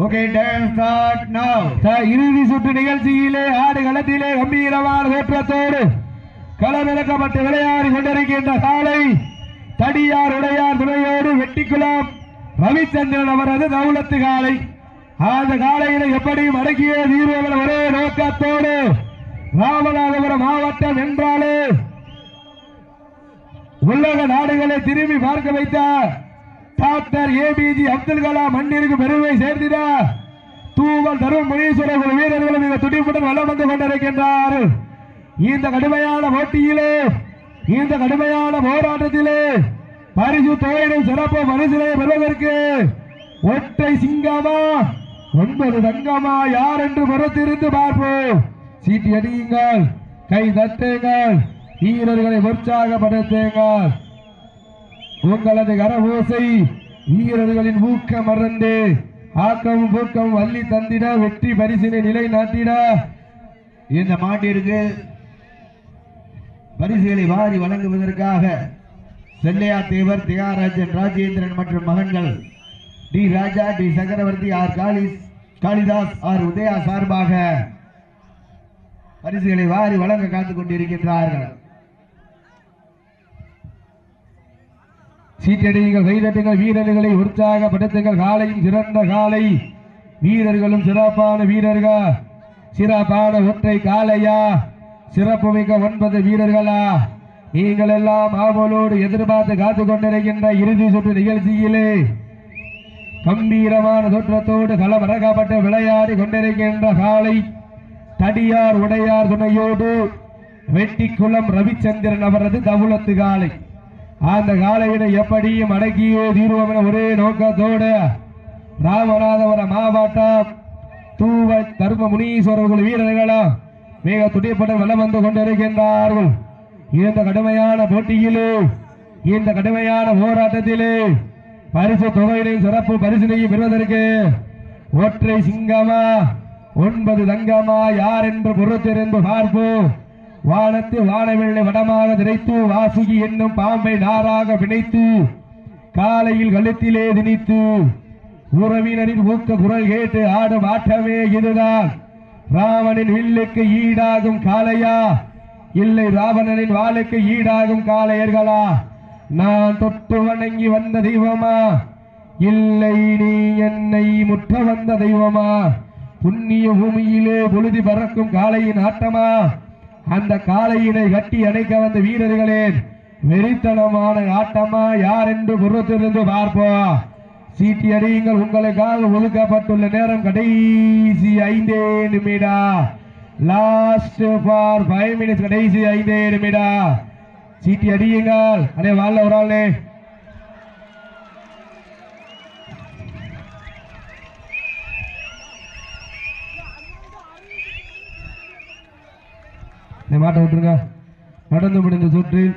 Okay, time start now. இறுதி சுற்று நிகழ்ச்சியிலே ஆடுகளத்திலே கம்பீரமான தோற்றத்தோடு களமிறக்கப்பட்டு விளையாடி கொண்டிருக்கின்ற காலை தடியார் உடையார் துணையோடு வெட்டிக்குளம் ரவிச்சந்திரன் அவரது தௌலத்து காலை. அந்த காலையினை எப்படியும் அடக்கிய தீர்வுகள் ஒரே நோக்கத்தோடு ராமநாதபுரம் மாவட்டம் என்றாலே உலக நாடுகளை திரும்பி பார்க்க வைத்த டாக்டர் ஏபிஜி அப்துல் கலாம் மண்ணிற்கு பெருமை சேர்த்திட தூவல் தரும் முனீஸ்வரர் வீரர்களும் இந்த துடிப்புடன் வளம் வந்து கொண்டிருக்கின்றார்கள். இந்த கடுமையான போட்டியிலே இந்த கடுமையான போராட்டத்திலே பரிசு தொகையிடும் சிறப்பு பரிசிலை பெறுவதற்கு ஒற்றை சிங்கமா 9 தங்கமா யார் என்று பொறுத்திருந்து பார்ப்போம். சீட்டி அடியுங்கள், கை தட்டுங்கள், வீரர்களை உற்சாகப்படுத்துங்கள். உங்களது கரவோசை வீரர்களின் ஊக்கம் மறந்து ஆக்கம் ஊக்கம் வள்ளி தந்திட வெற்றி பரிசினை நிலை நாட்டிட இந்த மாட்டிற்கு பரிசுகளை வாரி வழங்குவதற்காக செல்லையா தேவர், தியாகராஜன், ராஜேந்திரன் மற்றும் மகன்கள் டி ராஜா, டி சக்கரவர்த்தி, ஆர் காளிதாஸ், ஆர் உதயா சார்பாக பரிசுகளை வாரி வழங்க காத்துக் கொண்டிருக்கின்றார்கள். சீட்டடிகள், கைதட்டுங்கள், வீரர்களை உற்சாகப்படுத்துங்கள். காலையும் சிறந்த காலை, வீரர்களும் சிறப்பான வீரர்கள். சிறப்பான ஒற்றை காலையா, சிறப்பு மிக்க 9 வீரர்களா? நீங்கள் எல்லாம் ஆவலோடு எதிர்பார்த்து காத்துக் கொண்டிருக்கின்ற இறுதி சுற்று நிகழ்ச்சியிலே கம்பீரமான தோற்றத்தோடு களமிறக்கப்பட்டு விளையாடி கொண்டிருக்கின்ற காலை தடியார் உடையார் துணையோடு வெட்டிக்குளம் ரவிச்சந்திரன் அவரது தவுலத்து காலை. அந்த காலையினை எப்படியும் அடக்கியோ தீர்வோம் என ஒரே நோக்கத்தோடு ராமநாதபுரம் மாவட்டம் தூவல் தர்ம முனீஸ்வரர்கள் வீரர்களும் மிக துடிப்புடன் வலம் வந்து கொண்டிருக்கின்றார்கள். இந்த கடுமையான போட்டியிலே இந்த கடுமையான போராட்டத்திலே பரிசு தொகையினையும் சிறப்பு பரிசினையும் பெறுவதற்கு ஒற்றை சிங்கமா 9 தங்கமா யார் என்று பொறுத்திருந்து பார்ப்போம். வானத்து வானவெள்ளை வடமாக திரைத்து வாசுகி என்னும் பாம்பை நாராக பிணைத்து காலையில் கழுத்திலே திணித்து உறவினரின் ஊக்க குரல் கேட்டு ஆடும் ஆட்டமே இதுதான். ராவணனின் வில்லுக்கு ஈடாகும் காளையா, இல்லை ராவணனின் வாளுக்கு ஈடாகும் காளையர்களா? நான் தொட்டு வணங்கி வந்த தெய்வமா, இல்லை நீ என்னை முற்ற வந்த தெய்வமா? புண்ணிய பூமியிலே பொழுதி பறக்கும் காளையின் ஆட்டமா? அந்த காளையினை கட்டி அணைக்க வந்த வீரர்களின் வெறித்தனமான ஆட்டமா யார் என்று பொறுத்திருந்து பார்ப்போம். சீட்டி அடியுங்கள், உங்களுக்காக ஒதுக்கப்பட்டுள்ள நேரம் கடைசி 5 நிமிடம். லாஸ்ட் ஃபார் 5 மினிட்ஸ், கடைசி 5 நிமிடம். சீட்டி அடியுங்கள். அடே வாழ ஒரு ஆளே மாட்ட விட்டுருங்க. நடந்து முடிந்த சுற்றில்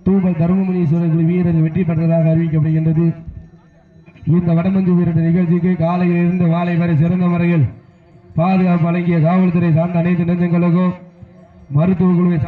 தூவல் தர்மமுனீஸ்வரர் வீரர்கள் வெற்றி பெற்றதாக அறிவிக்கப்படுகின்றது. இந்த வடமஞ்சு வீரர் நிகழ்ச்சிக்கு காலையில் இருந்து மாலை வரை சிறந்த முறையில் பாதுகாப்பு வழங்கிய காவல்துறை சார்ந்த அனைத்து நெஞ்சங்களுக்கும் மருத்துவ குழுவை